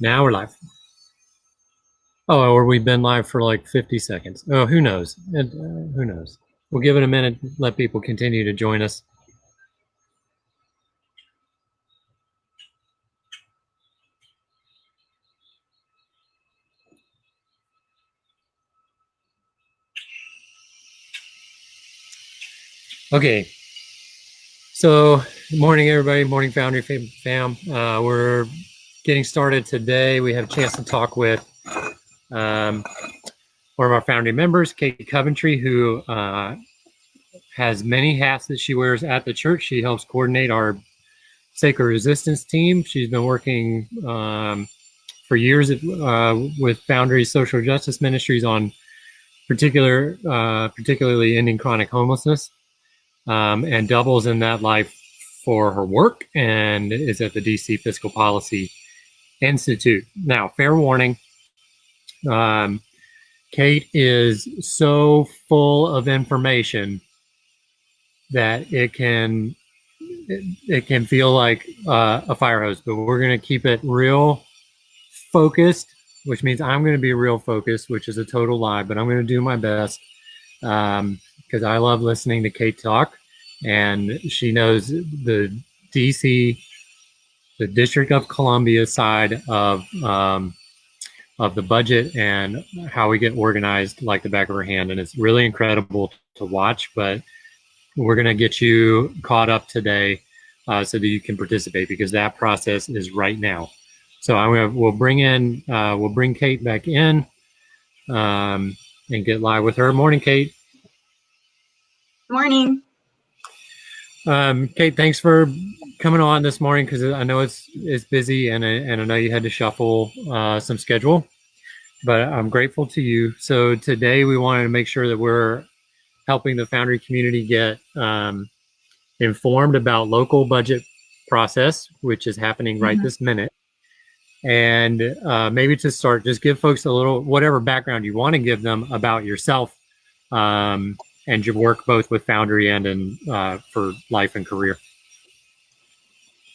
Now we're live. Oh, or we've been live for like 50 seconds. Oh, who knows? Who knows? We'll give it a minute, let people continue to join us. Okay. So, morning, everybody. Morning, Foundry fam. We're getting started today. We have a chance to talk with one of our Foundry members, Kate Coventry, who has many hats that she wears at the church. She helps coordinate our Sacred Resistance team. She's been working for years with Foundry Social Justice Ministries on particularly ending chronic homelessness, and doubles in that life for her work and is at the DC Fiscal Policy Institute. Now, fair warning, Kate is so full of information that it can feel like a fire hose, but we're going to keep it real focused, which means I'm going to be real focused, which is a total lie, but I'm going to do my best because I love listening to Kate talk, and she knows the DC, the District of Columbia side of the budget and how we get organized like the back of her hand, and it's really incredible to watch. But we're going to get you caught up today so that you can participate, because that process is right now. So we'll bring Kate back in and get live with her. Morning, Kate. Morning. Kate, thanks for coming on this morning, because I know it's busy, and I know you had to shuffle some schedule, but I'm grateful to you. So today we wanted to make sure that we're helping the Foundry community get informed about local budget process, which is happening right this minute. And maybe to start, just give folks a little, whatever background you want to give them about yourself and your work both with Foundry and for life and career.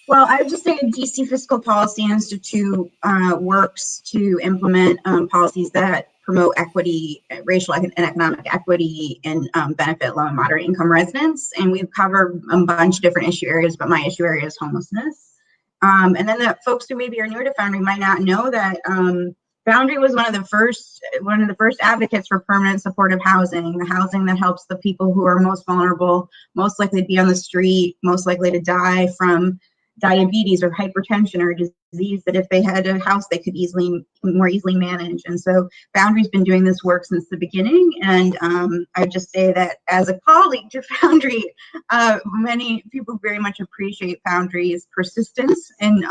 Well, I would just say the DC Fiscal Policy Institute works to implement policies that promote equity, racial and economic equity, and benefit low and moderate income residents. And we've covered a bunch of different issue areas, but my issue area is homelessness. And then the folks who maybe are newer to Foundry might not know that Foundry was one of the first advocates for permanent supportive housing, the housing that helps the people who are most vulnerable, most likely to be on the street, most likely to die from diabetes or hypertension or disease, that if they had a house they could more easily manage. And so Foundry's been doing this work since the beginning. And I just say that as a colleague to Foundry, many people very much appreciate Foundry's persistence in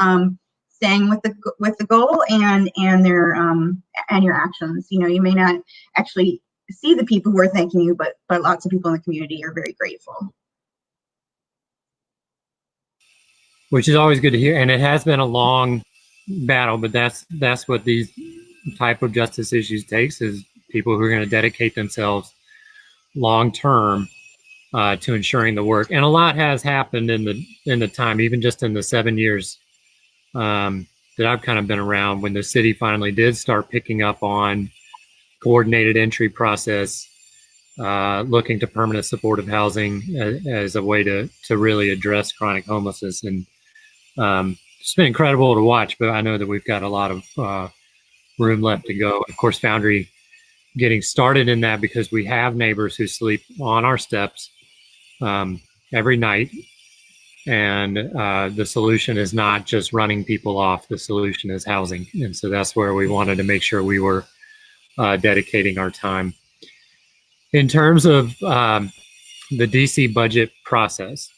staying with the goal and your actions. You know, you may not actually see the people who are thanking you, but lots of people in the community are very grateful. Which is always good to hear, and it has been a long battle, but that's what these type of justice issues takes, is people who are going to dedicate themselves long term to ensuring the work. And a lot has happened in the time, even just in the 7 years that I've kind of been around, when the city finally did start picking up on coordinated entry process, looking to permanent supportive housing as a way to really address chronic homelessness. And it's been incredible to watch, but I know that we've got a lot of room left to go. Of course, Foundry getting started in that because we have neighbors who sleep on our steps every night. And the solution is not just running people off, the solution is housing. And so that's where we wanted to make sure we were dedicating our time. In terms of the DC budget process,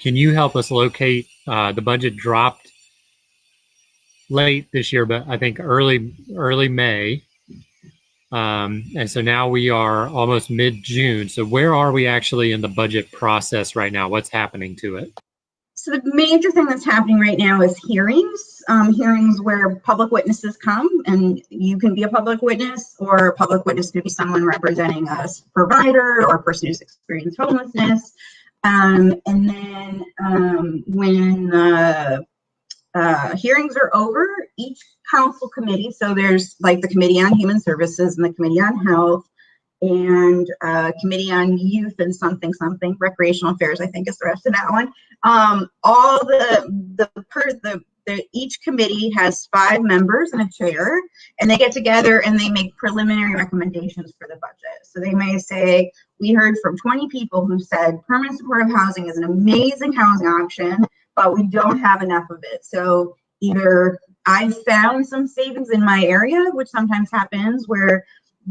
can you help us locate, the budget dropped late this year, but I think early May. And so now we are almost mid-June. So where are we actually in the budget process right now? What's happening to it? So the major thing that's happening right now is hearings. Hearings where public witnesses come, and you can be a public witness, or a public witness could be someone representing a provider or a person who's experienced homelessness. And then when the hearings are over. Each council committee, so there's like the Committee on Human Services and the Committee on Health and Committee on Youth and something, Recreational Affairs, I think is the rest of that one. All each committee has 5 members and a chair, and they get together and they make preliminary recommendations for the budget. So they may say, we heard from 20 people who said permanent supportive housing is an amazing housing option, but we don't have enough of it. So either I found some savings in my area, which sometimes happens where,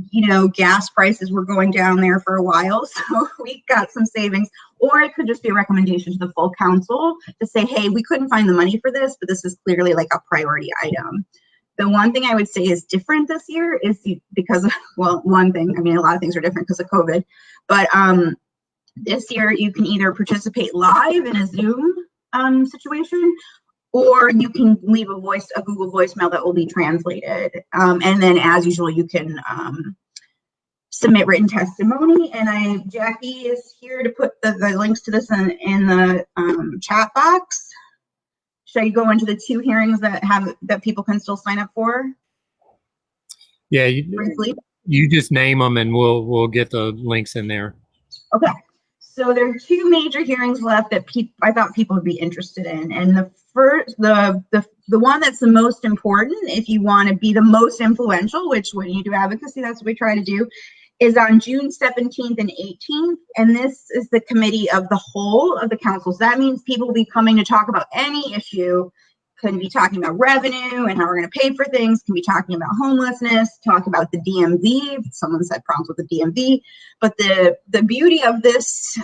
you know, gas prices were going down there for a while, so we got some savings. Or it could just be a recommendation to the full council to say, hey, we couldn't find the money for this, but this is clearly like a priority item. The one thing I would say is different this year is because of, well, one thing, I mean, a lot of things are different because of COVID, but this year you can either participate live in a Zoom situation, or you can leave a Google voicemail that will be translated. And then as usual, you can submit written testimony. And Jackie is here to put the links to this in the chat box. Should I go into the 2 hearings that people can still sign up for? Yeah, Briefly. You just name them and we'll get the links in there. Okay. So there are 2 major hearings left that I thought people would be interested in. And the first, the one that's the most important, if you want to be the most influential, which when you do advocacy, that's what we try to do, is on June 17th and 18th. And this is the committee of the whole of the council. So that means people will be coming to talk about any issue. Can be talking about revenue and how we're going to pay for things, can be talking about homelessness, talk about the DMV. Someone said problems with the DMV. But the beauty of this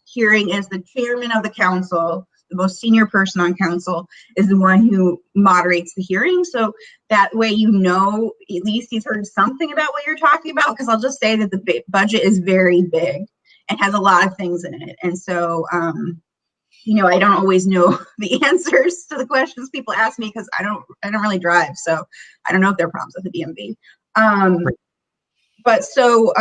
hearing is the chairman of the council, the most senior person on council, is the one who moderates the hearing. So that way, you know, at least he's heard something about what you're talking about, because I'll just say that the budget is very big and has a lot of things in it. And so, you know, I don't always know the answers to the questions people ask me because I don't really drive, so I don't know if there are problems with the DMV. But so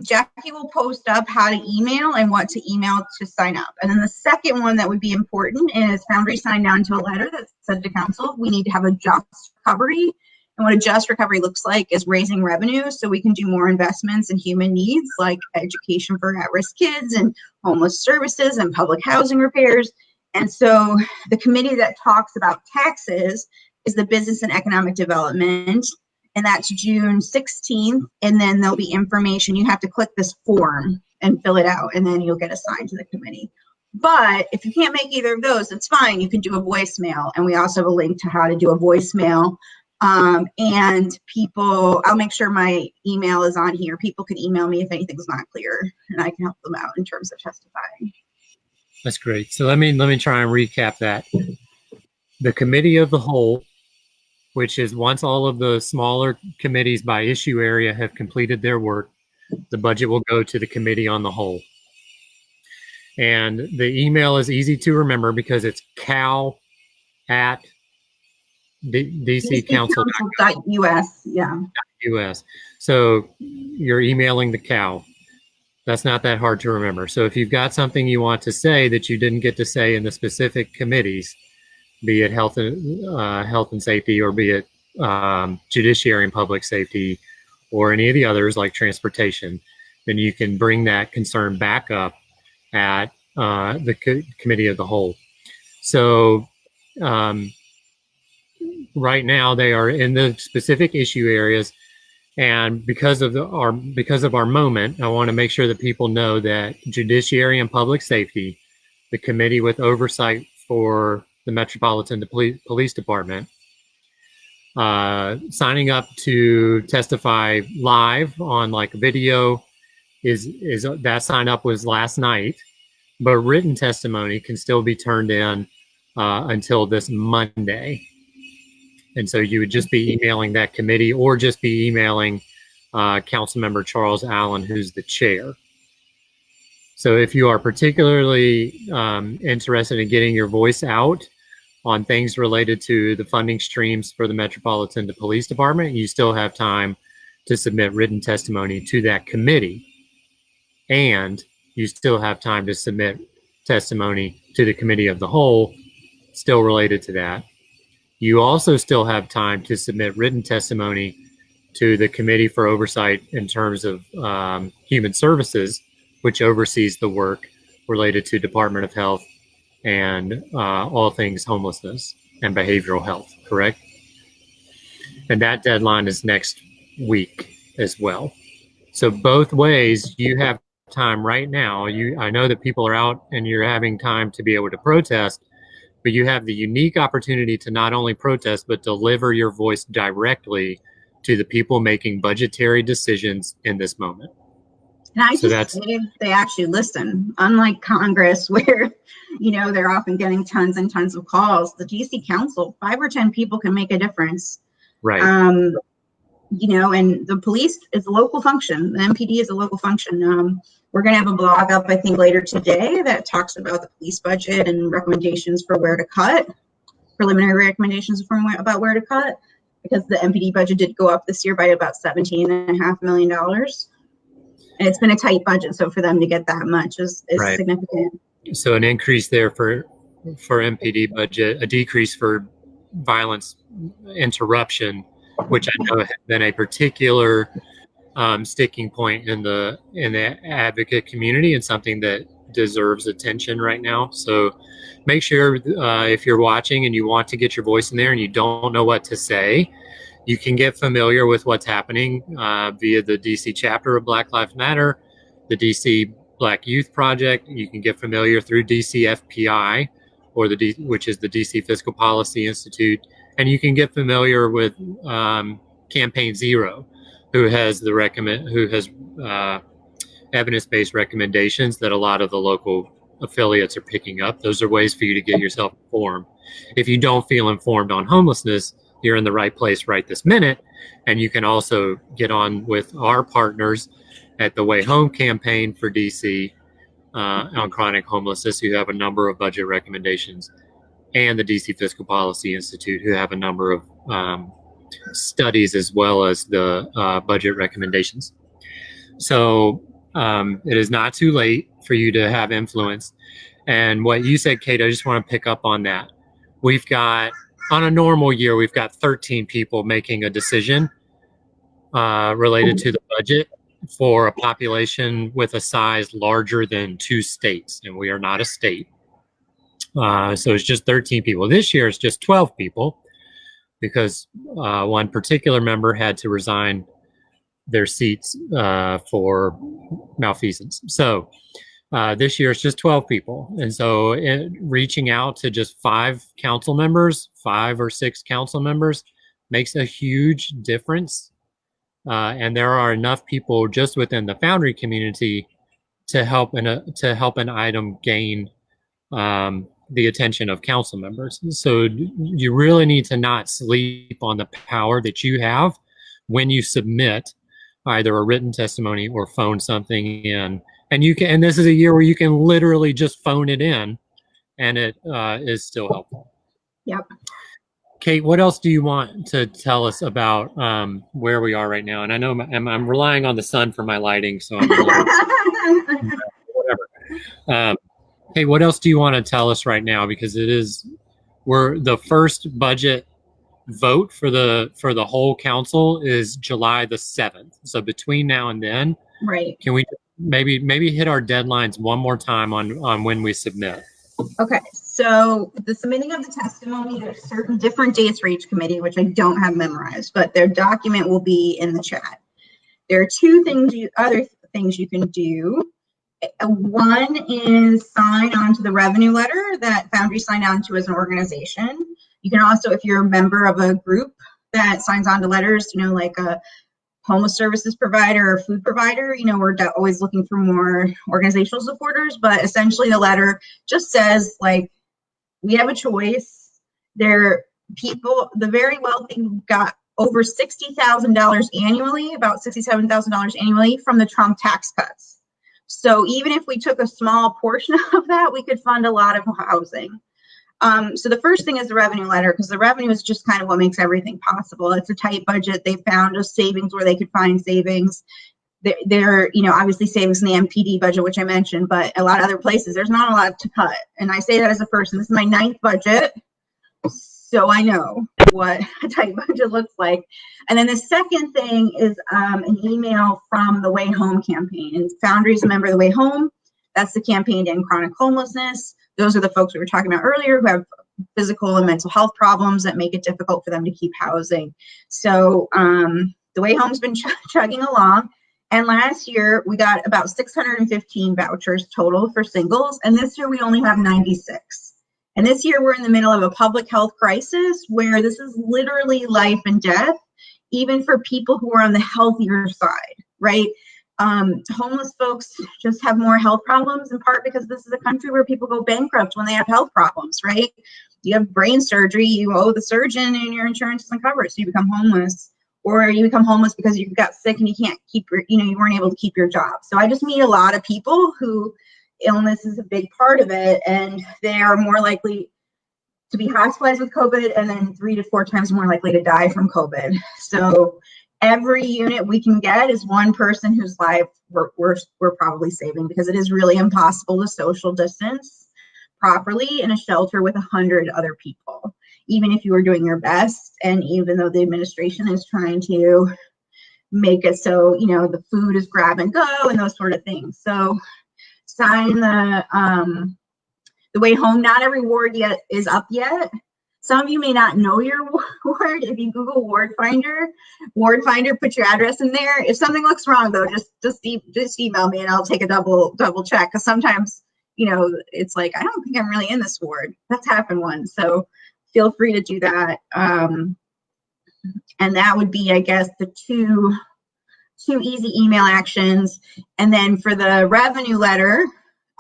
Jackie will post up how to email and what to email to sign up. And then the second one that would be important is Foundry signed on to a letter that said to council, we need to have a just recovery. And what a just recovery looks like is raising revenue so we can do more investments in human needs like education for at-risk kids and homeless services and public housing repairs. And so the committee that talks about taxes is the Business and Economic Development, and that's June 16th. And then there'll be information. You have to click this form and fill it out, and then you'll get assigned to the committee. But if you can't make either of those, it's fine. You can do a voicemail, and we also have a link to how to do a voicemail. And people, I'll make sure my email is on here. People can email me if anything's not clear, and I can help them out in terms of testifying. That's great. So let me try and recap that. The committee of the whole, which is once all of the smaller committees by issue area have completed their work, the budget will go to the committee on the whole. And the email is easy to remember because it's DCCouncil.us. Yeah. US. So you're emailing the cow. That's not that hard to remember. So if you've got something you want to say that you didn't get to say in the specific committees, be it health and safety, or be it judiciary and public safety, or any of the others like transportation, then you can bring that concern back up at the committee of the whole. So right now they are in the specific issue areas, and because of our moment, I want to make sure that people know that judiciary and public safety, the committee with oversight for the Metropolitan Police Department, signing up to testify live on like video is that sign up was last night, but written testimony can still be turned in until this Monday. And so you would just be emailing that committee, or just be emailing Councilmember Charles Allen, who's the chair. So if you are particularly interested in getting your voice out on things related to the funding streams for the Metropolitan Police Department, you still have time to submit written testimony to that committee. And you still have time to submit testimony to the committee of the whole still related to that. You also still have time to submit written testimony to the Committee for Oversight in terms of Human Services, which oversees the work related to Department of Health and all things homelessness and behavioral health, correct? And that deadline is next week as well. So both ways, you have time right now. I know that people are out and you're having time to be able to protest, but you have the unique opportunity to not only protest, but deliver your voice directly to the people making budgetary decisions in this moment. And I just think they actually listen. Unlike Congress, where, they're often getting tons and tons of calls, the DC Council, 5 or 10 people can make a difference. Right. And the police is a local function. The MPD is a local function. We're going to have a blog up, I think, later today that talks about the police budget and recommendations for where to cut, preliminary recommendations about where to cut, because the MPD budget did go up this year by about $17.5 million. And it's been a tight budget, so for them to get that much is right. Significant. So an increase there for MPD budget, a decrease for violence interruption, which I know has been a particular sticking point in the advocate community and something that deserves attention right now. So make sure if you're watching and you want to get your voice in there and you don't know what to say, you can get familiar with what's happening via the DC chapter of Black Lives Matter, the DC Black Youth Project. You can get familiar through DC FPI, or which is the DC Fiscal Policy Institute, and you can get familiar with Campaign Zero, who has evidence-based recommendations that a lot of the local affiliates are picking up. Those are ways for you to get yourself informed. If you don't feel informed on homelessness, you're in the right place right this minute. And you can also get on with our partners at the Way Home campaign for DC on chronic homelessness, who have a number of budget recommendations, and the DC Fiscal Policy Institute, who have a number of studies as well as the budget recommendations. So it is not too late for you to have influence. And what you said, Kate, I just want to pick up on that. We've got, on a normal year, we've got 13 people making a decision related to the budget for a population with a size larger than 2 states, and we are not a state. So it's just 13 people. This year it's just 12 people because one particular member had to resign their seats for malfeasance. So this year it's just 12 people. And so reaching out to just 5 council members, 5 or 6 council members, makes a huge difference. And there are enough people just within the Foundry community to help an item gain the attention of council members. So you really need to not sleep on the power that you have when you submit either a written testimony or phone something in. And you can, and this is a year where you can literally just phone it in, and it is still helpful. Yep. Kate, what else do you want to tell us about where we are right now? And I know I'm relying on the sun for my lighting, so I'm whatever. Hey, what else do you want to tell us right now? Because we're the first budget vote for the whole council is July the 7th. So between now and then, right? Can we maybe hit our deadlines one more time on when we submit? Okay, so the submitting of the testimony, there's certain different dates for each committee, which I don't have memorized, but their document will be in the chat. There are other things you can do. One is sign on to the revenue letter that Foundry signed on to as an organization. You can also, if you're a member of a group that signs on to letters, like a homeless services provider or food provider, we're always looking for more organizational supporters, but essentially the letter just says, we have a choice. The very wealthy got over $60,000 annually, about $67,000 annually from the Trump tax cuts. So even if we took a small portion of that, we could fund a lot of housing. So the first thing is the revenue letter, because the revenue is just kind of what makes everything possible. It's a tight budget. They found a savings where they could find savings. they're, obviously savings in the MPD budget, which I mentioned, but a lot of other places, there's not a lot to cut. And I say that as a person. This is my 9th budget, so I know what a tight budget looks like. And then the second thing is an email from the Way Home campaign. And Foundry is a member of the Way Home. That's the campaign to end chronic homelessness. Those are the folks we were talking about earlier who have physical and mental health problems that make it difficult for them to keep housing. So the Way Home's been chugging along. And last year, we got about 615 vouchers total for singles. And this year, we only have 96. And this year, we're in the middle of a public health crisis where this is literally life and death, even for people who are on the healthier side, right? Homeless folks just have more health problems, in part because this is a country where people go bankrupt when they have health problems, right? You have brain surgery, you owe the surgeon and your insurance doesn't cover it, so you become homeless. Or you become homeless because you got sick and you can't keep your, you weren't able to keep your job. So I just meet a lot of people who illness is a big part of it, and they are more likely to be hospitalized with COVID and then 3 to 4 times more likely to die from COVID. So every unit we can get is one person whose life we're probably saving, because it is really impossible to social distance properly in a shelter with 100 other people, even if you are doing your best, and even though the administration is trying to make it so, the food is grab and go and those sort of things. So sign the Way Home. Not every ward yet is up yet. Some of you may not know your ward. If you Google Ward Finder, put your address in there. If something looks wrong, though, just email me and I'll take a double check, because sometimes it's like, I don't think I'm really in this ward. That's happened once. So feel free to do that. And that would be, I guess, the two easy email actions. And then for the revenue letter,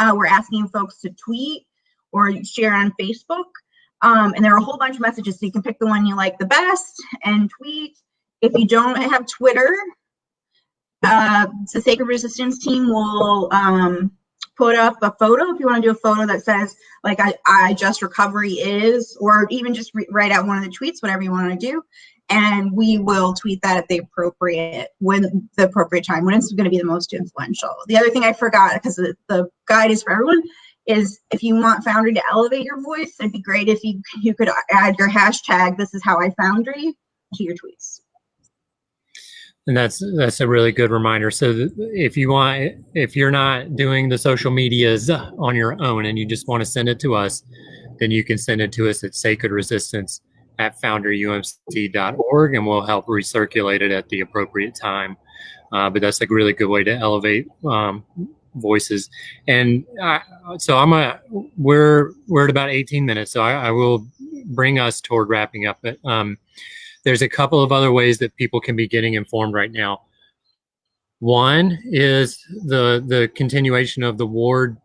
we're asking folks to tweet or share on Facebook. And there are a whole bunch of messages, so you can pick the one you like the best and tweet. If you don't have Twitter, the Sacred Resistance team will put up a photo, if you want to do a photo that says, like, I just recovery is, or even just write out one of the tweets, whatever you want to do. And we will tweet that at the appropriate time, when it's going to be the most influential. The other thing I forgot, because the guide is for everyone, is if you want Foundry to elevate your voice, it'd be great if you could add your hashtag, "This is how I Foundry," to your tweets. And that's a really good reminder. So if you're not doing the social medias on your own and you just want to send it to us, then you can send it to us at sacredresistance@foundryumc.org, and we'll help recirculate it at the appropriate time. But that's a really good way to elevate voices. And so we're at about 18 minutes, so I will bring us toward wrapping up. But there's a couple of other ways that people can be getting informed right now. One is the continuation of the ward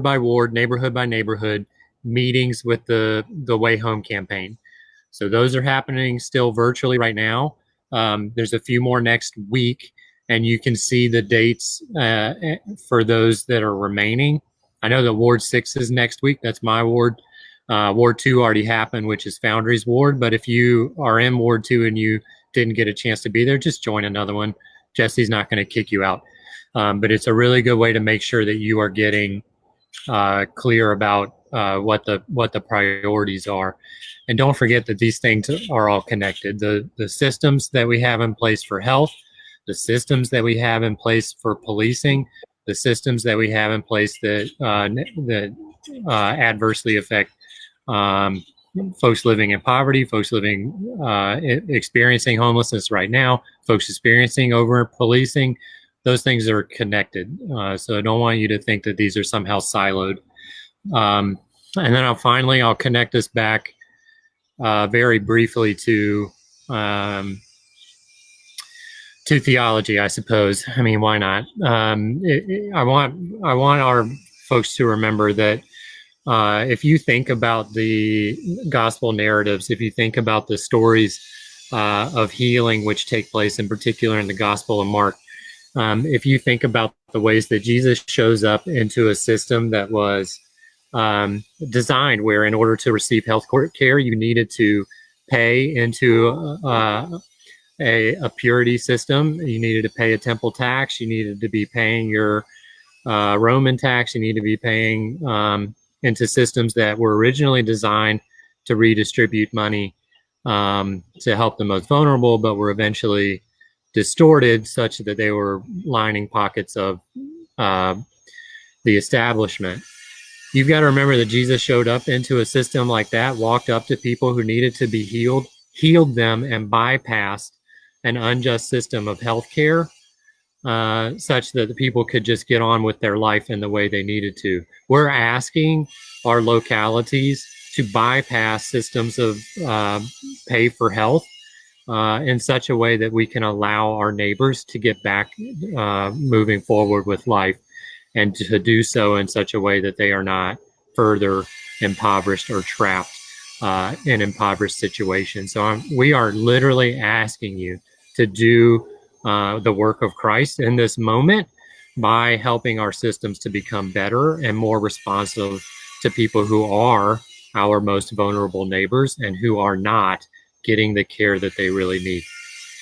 by ward, neighborhood by neighborhood meetings with the Way Home campaign. So those are happening still virtually right now. There's a few more next week, and you can see the dates for those that are remaining. I know that Ward 6 is next week. That's my ward. Ward 2 already happened, which is Foundry's ward. But if you are in Ward 2 and you didn't get a chance to be there, just join another one. Jesse's not going to kick you out. But it's a really good way to make sure that you are getting clear about what the priorities are. And don't forget that these things are all connected. The systems that we have in place for health, the systems that we have in place for policing, the systems that we have in place that adversely affect folks living in poverty, folks experiencing homelessness right now, folks experiencing over policing. Those things are connected. So I don't want you to think that these are somehow siloed. And then I'll connect us back very briefly to theology, I suppose. I mean, why not? I want our folks to remember that if you think about the gospel narratives, if you think about the stories of healing which take place in particular in the Gospel of Mark, if you think about the ways that Jesus shows up into a system that was designed where in order to receive health care, you needed to pay into a purity system. You needed to pay a temple tax. You needed to be paying your Roman tax. You need to be paying into systems that were originally designed to redistribute money to help the most vulnerable, but were eventually distorted such that they were lining pockets of the establishment. You've got to remember that Jesus showed up into a system like that, walked up to people who needed to be healed, healed them, and bypassed an unjust system of healthcare such that the people could just get on with their life in the way they needed to. We're asking our localities to bypass systems of pay for health in such a way that we can allow our neighbors to get back moving forward with life, and to do so in such a way that they are not further impoverished or trapped in impoverished situations. So we are literally asking you to do the work of Christ in this moment by helping our systems to become better and more responsive to people who are our most vulnerable neighbors and who are not getting the care that they really need.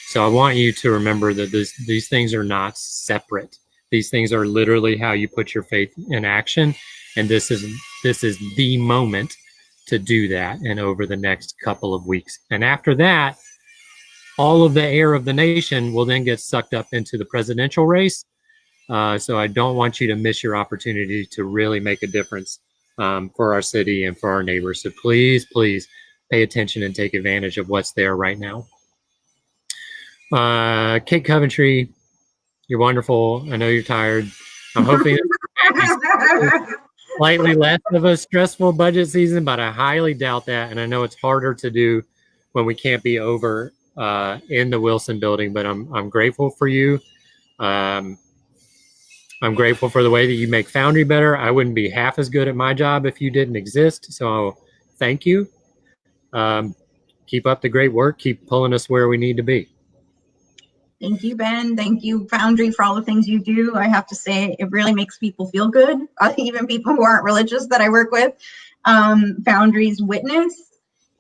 So I want you to remember that these things are not separate. These things are literally how you put your faith in action. And this is the moment to do that, and over the next couple of weeks. And after that, all of the air of the nation will then get sucked up into the presidential race. So I don't want you to miss your opportunity to really make a difference for our city and for our neighbors. So please, please pay attention and take advantage of what's there right now. Kate Coventry, you're wonderful. I know you're tired. I'm hoping slightly less of a stressful budget season, but I highly doubt that. And I know it's harder to do when we can't be over in the Wilson building, but I'm grateful for you. I'm grateful for the way that you make Foundry better. I wouldn't be half as good at my job if you didn't exist. So thank you. Keep up the great work. Keep pulling us where we need to be. Thank you, Ben. Thank you, Foundry, for all the things you do. I have to say, it really makes people feel good, even people who aren't religious that I work with. Foundry's witness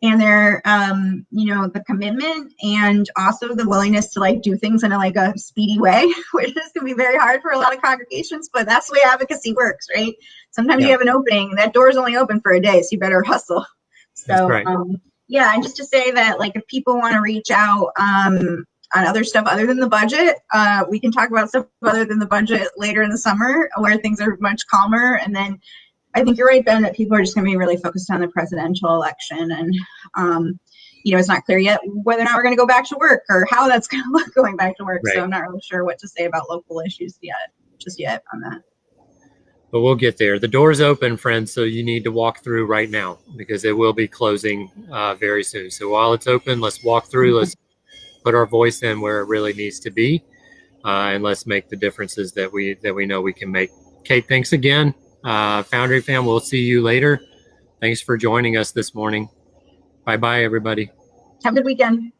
and their, the commitment, and also the willingness to do things in a speedy way, which is going to be very hard for a lot of congregations, but that's the way advocacy works, right? Sometimes you have an opening, and that door is only open for a day, so you better hustle. So, right. And just to say that, if people want to reach out, on other stuff other than the budget, we can talk about stuff other than the budget later in the summer where things are much calmer. And then I think you're right, Ben, that people are just going to be really focused on the presidential election. And, it's not clear yet whether or not we're going to go back to work or how that's going to look going back to work. Right. So I'm not really sure what to say about local issues yet on that. But we'll get there. The door's open, friends, so you need to walk through right now because it will be closing very soon. So while it's open, let's walk through. Let's put our voice in where it really needs to be, and let's make the differences that we know we can make. Kate, thanks again. Foundry fam, we'll see you later. Thanks for joining us this morning. Bye-bye, everybody. Have a good weekend.